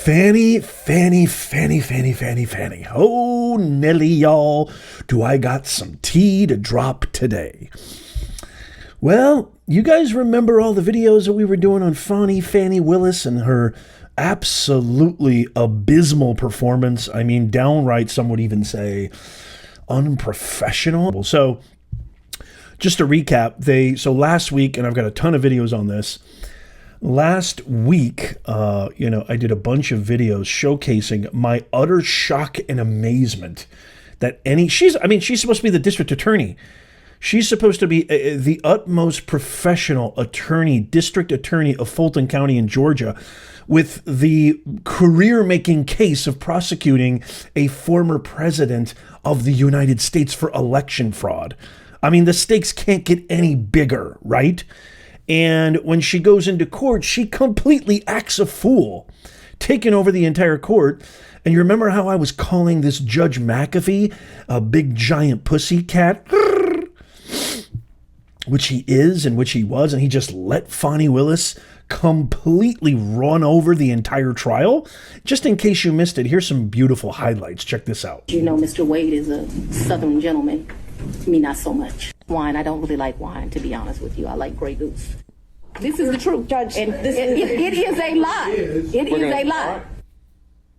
Fanny. Oh, Nelly, y'all, do I got some tea to drop today. Well, you guys remember all the videos that we were doing on Fani Willis and her absolutely abysmal performance. I mean, downright, some would even say unprofessional. So just to recap, so last week, and I've got a ton of videos on this, last week, I did a bunch of videos showcasing my utter shock and amazement that she's supposed to be the district attorney. She's supposed to be the utmost professional district attorney of Fulton County in Georgia, with the career-making case of prosecuting a former president of the United States for election fraud. I mean, the stakes can't get any bigger, right? And when she goes into court, she completely acts a fool, taking over the entire court. And you remember how I was calling this Judge McAfee a big giant pussy cat? Which he is and which he was, and he just let Fani Willis completely run over the entire trial. Just in case you missed it, here's some beautiful highlights. Check this out. You know, Mr. Wade is a Southern gentleman. Me, not so much. Wine, I don't really like wine, to be honest with you. I like Grey Goose. This is the truth. Judge, and it is a lie. It is a lie.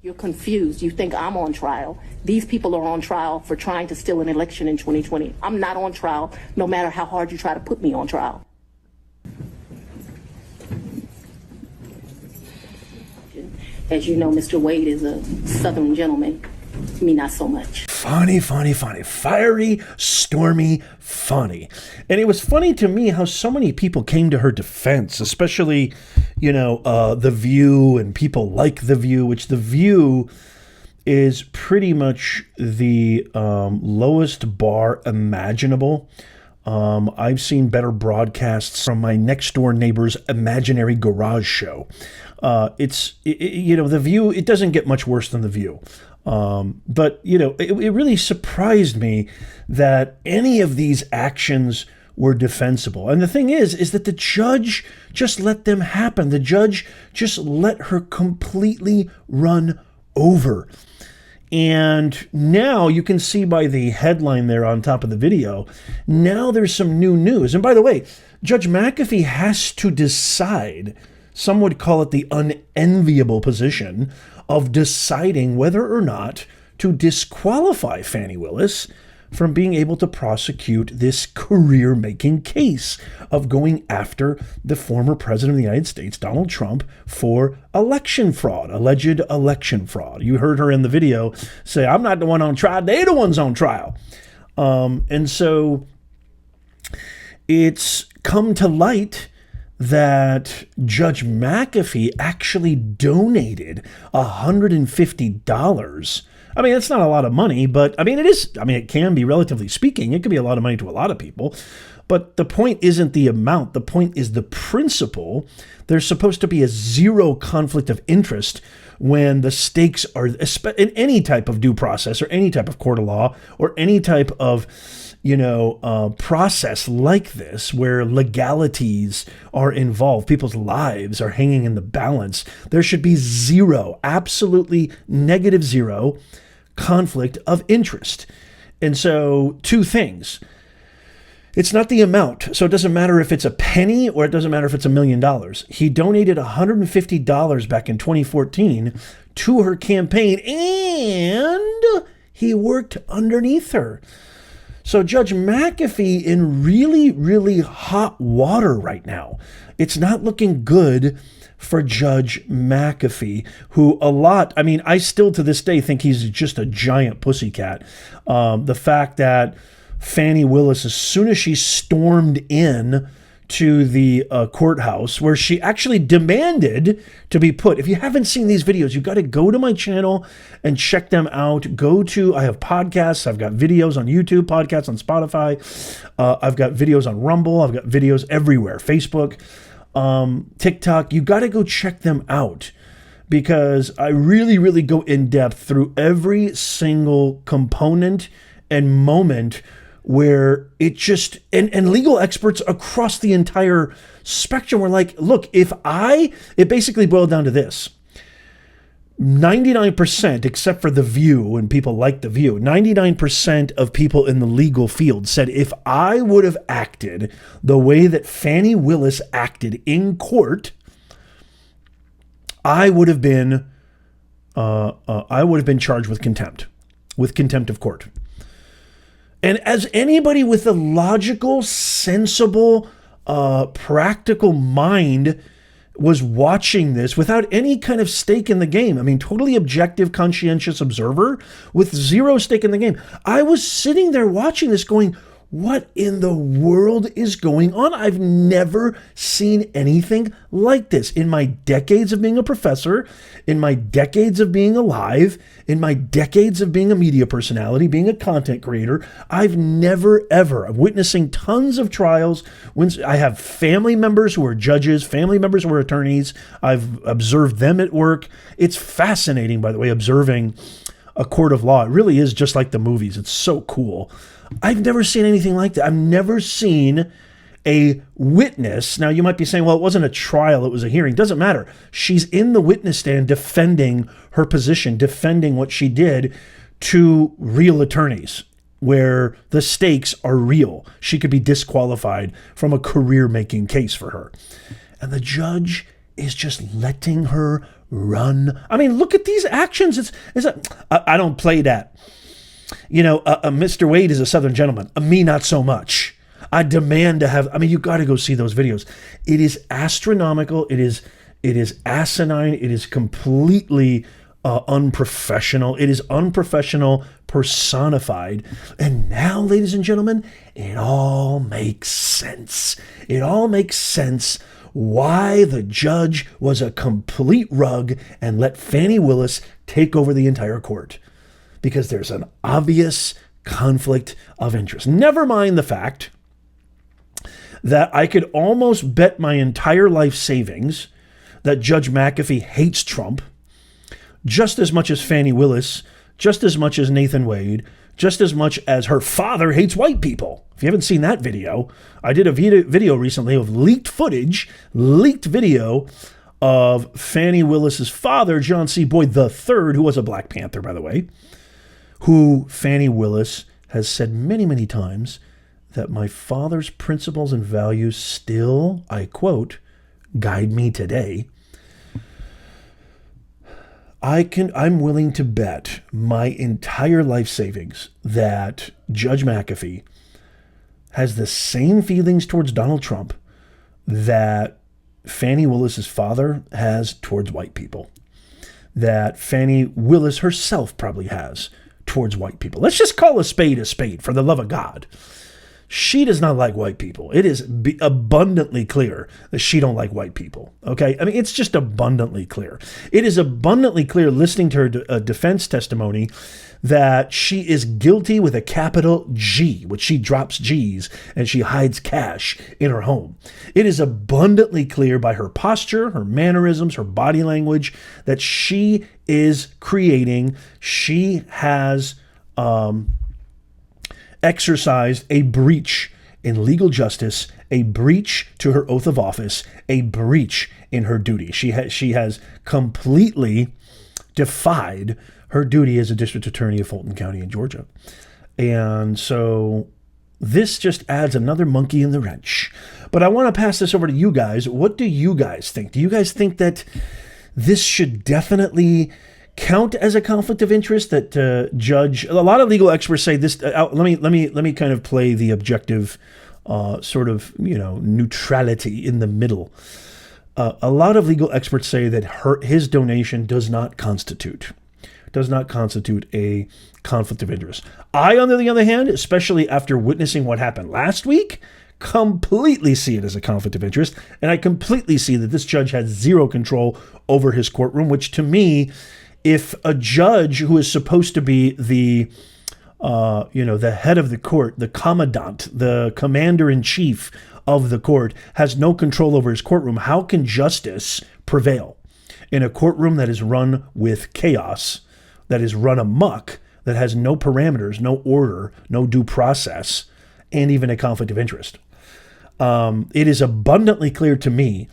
You're confused. You think I'm on trial. These people are on trial for trying to steal an election in 2020. I'm not on trial, no matter how hard you try to put me on trial. As you know, Mr. Wade is a Southern gentleman. Me, not so much. Fani. Fiery, stormy, funny. And it was funny to me how so many people came to her defense, especially, The View and people like The View, which The View is pretty much the lowest bar imaginable. I've seen better broadcasts from my next door neighbor's imaginary garage show. The View, it doesn't get much worse than The View. But it really surprised me that any of these actions were defensible. And the thing is that the judge just let them happen. The judge just let her completely run over. And now you can see by the headline there on top of the video, now there's some new news. And by the way, Judge McAfee has to decide, some would call it the unenviable position of deciding whether or not to disqualify Fani Willis from being able to prosecute this career-making case of going after the former president of the United States, Donald Trump, for election fraud, alleged election fraud. You heard her in the video say, I'm not the one on trial, they're the ones on trial. And so it's come to light that Judge McAfee actually donated $150. I mean, it's not a lot of money, but I mean, it is. I mean, it can be, relatively speaking, it could be a lot of money to a lot of people. But the point isn't the amount. The point is the principle. There's supposed to be a zero conflict of interest when the stakes are in any type of due process or any type of court of law or any type of process like this, where legalities are involved, people's lives are hanging in the balance. There should be zero, absolutely negative zero conflict of interest. And so two things. It's not the amount. So it doesn't matter if it's a penny or it doesn't matter if it's $1 million. He donated $150 back in 2014 to her campaign, and he worked underneath her. So Judge McAfee in really, really hot water right now. It's not looking good for Judge McAfee, who I still to this day think he's just a giant pussycat. The fact that Fani Willis, as soon as she stormed in to the courthouse, where she actually demanded to be put. If you haven't seen these videos, you've got to go to my channel and check them out. I have podcasts. I've got videos on YouTube, podcasts on Spotify. I've got videos on Rumble. I've got videos everywhere. Facebook, TikTok. You got to go check them out, because I really, really go in depth through every single component and moment where it just, and legal experts across the entire spectrum were like, look, it basically boiled down to this. 99%, except for The View, and people like The View, 99% of people in the legal field said if I would have acted the way that Fani Willis acted in court, I would have been charged with contempt of court. And as anybody with a logical, sensible, practical mind was watching this without any kind of stake in the game. I mean, totally objective, conscientious observer with zero stake in the game. I was sitting there watching this going, what in the world is going on? I've never seen anything like this in my decades of being a professor, in my decades of being alive, in my decades of being a media personality, being a content creator. I've never, ever, I'm witnessing tons of trials. When I have family members who are judges, family members who are attorneys. I've observed them at work. It's fascinating, by the way, observing a court of law. It really is just like the movies. It's so cool. I've never seen anything like that. I've never seen a witness. Now, you might be saying, well, it wasn't a trial, it was a hearing. Doesn't matter. She's in the witness stand defending her position, defending what she did to real attorneys, where the stakes are real. She could be disqualified from a career-making case for her. And the judge is just letting her run. I mean, look at these actions. I don't play that. You know, Mr. Wade is a Southern gentleman. Me, not so much. I demand to have, you got to go see those videos. It is astronomical. It is asinine. It is completely unprofessional. It is unprofessional personified. And now, ladies and gentlemen, it all makes sense. It all makes sense why the judge was a complete rug and let Fani Willis take over the entire court. Because there's an obvious conflict of interest. Never mind the fact that I could almost bet my entire life savings that Judge McAfee hates Trump just as much as Fani Willis, just as much as Nathan Wade, just as much as her father hates white people. If you haven't seen that video, I did a video recently of leaked video of Fani Willis's father, John C. Boyd III, who was a Black Panther, by the way, who Fani Willis has said many, many times that my father's principles and values still, I quote, guide me today. I'm willing to bet my entire life savings that Judge McAfee has the same feelings towards Donald Trump that Fani Willis's father has towards white people, that Fani Willis herself probably has towards white people. Let's just call a spade, for the love of God. She does not like white people. It is abundantly clear that she don't like white people. Okay? It's just abundantly clear. It is abundantly clear listening to her defense testimony that she is guilty with a capital G, which she drops G's and she hides cash in her home. It is abundantly clear by her posture, her mannerisms, her body language that she is creating. She has exercised a breach in legal justice, a breach to her oath of office, a breach in her duty. She has completely defied her duty as a district attorney of Fulton County in Georgia. And so this just adds another monkey in the wrench. But I want to pass this over to you guys. What do you guys think? Do you guys think that this should definitely count as a conflict of interest, that judge? A lot of legal experts say this. Let me kind of play the objective sort of, neutrality in the middle. A lot of legal experts say that his donation does not constitute a conflict of interest. I, on the other hand, especially after witnessing what happened last week, completely see it as a conflict of interest. And I completely see that this judge has zero control over his courtroom, which to me, if a judge who is supposed to be the head of the court, the commandant, the commander-in-chief of the court, has no control over his courtroom, how can justice prevail in a courtroom that is run with chaos, that is run amok, that has no parameters, no order, no due process, and even a conflict of interest? It is abundantly clear to me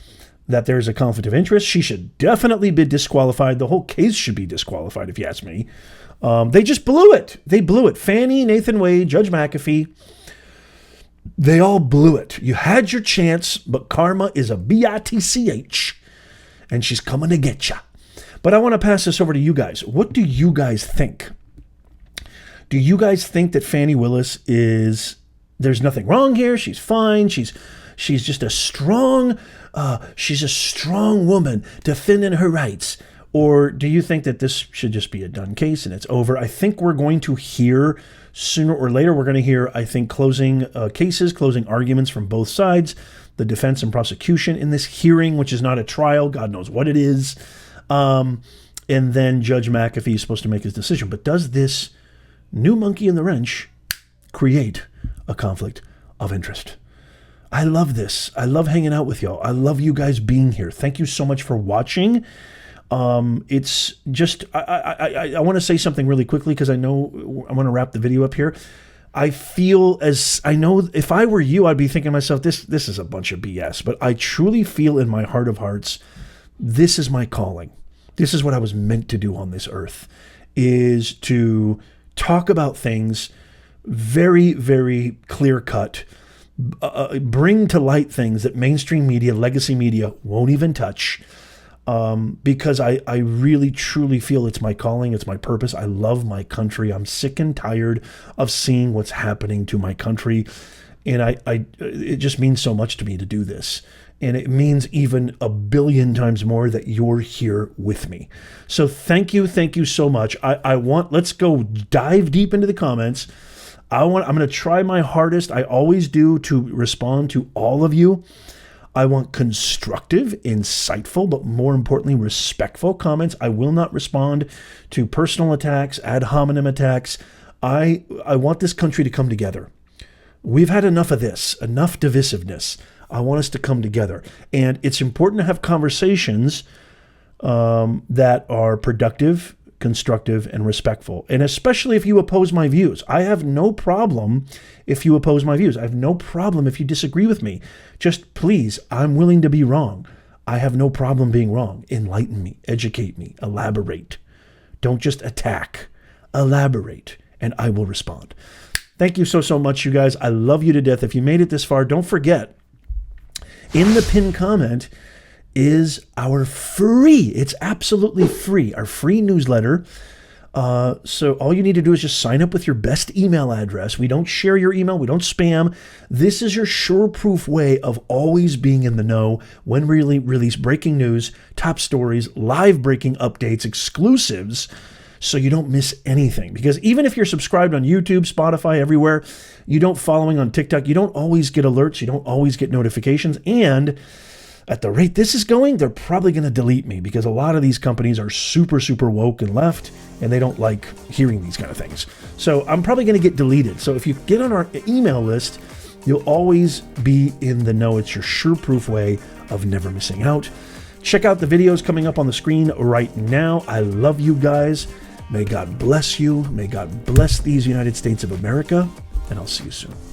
that there's a conflict of interest. She should definitely be disqualified. The whole case should be disqualified, if you ask me. They just blew it. They blew it. Fani, Nathan Wade, Judge McAfee, they all blew it. You had your chance, but karma is a bitch, and she's coming to get you. But I want to pass this over to you guys. What do you guys think? Do you guys think that Fani Willis there's nothing wrong here? She's fine. She's just a strong, she's a strong woman defending her rights. Or do you think that this should just be a done case and it's over? I think we're going to hear sooner or later, we're going to hear, I think, closing cases, closing arguments from both sides, the defense and prosecution in this hearing, which is not a trial. God knows what it is. And then Judge McAfee is supposed to make his decision. But does this new monkey in the wrench create a conflict of interest? I love this. I love hanging out with y'all. I love you guys being here. Thank you so much for watching. It's just, I want to say something really quickly because I know I want to wrap the video up here. I feel I know if I were you, I'd be thinking to myself, this is a bunch of BS, but I truly feel in my heart of hearts, this is my calling. This is what I was meant to do on this earth, is to talk about things very, very clear cut, bring to light things that mainstream media, legacy media won't even touch. Because I really, truly feel it's my calling. It's my purpose. I love my country. I'm sick and tired of seeing what's happening to my country. And it just means so much to me to do this. And it means even a billion times more that you're here with me. So thank you so much. Let's go dive deep into the comments. I'm going to try my hardest. I always do, to respond to all of you. I want constructive, insightful, but more importantly, respectful comments. I will not respond to personal attacks, ad hominem attacks. I want this country to come together. We've had enough of this, enough divisiveness. I want us to come together. And it's important to have conversations that are productive, constructive, and respectful. And especially if you oppose my views. I have no problem if you oppose my views. I have no problem if you disagree with me. Just please, I'm willing to be wrong. I have no problem being wrong. Enlighten me, educate me, elaborate. Don't just attack. Elaborate, and I will respond. Thank you so much, you guys. I love you to death. If you made it this far, don't forget, in the pinned comment is our free, it's absolutely free, our free newsletter. So all you need to do is just sign up with your best email address. We don't share your email. We don't spam. This is your sure-proof way of always being in the know when we release breaking news, top stories, live breaking updates, exclusives, so you don't miss anything. Because even if you're subscribed on YouTube, Spotify, everywhere, you don't following on TikTok, you don't always get alerts. You don't always get notifications. And at the rate this is going, they're probably going to delete me because a lot of these companies are super, super woke and left, and they don't like hearing these kind of things. So I'm probably going to get deleted. So if you get on our email list, you'll always be in the know. It's your sure-proof way of never missing out. Check out the videos coming up on the screen right now. I love you guys. May God bless you. May God bless these United States of America, and I'll see you soon.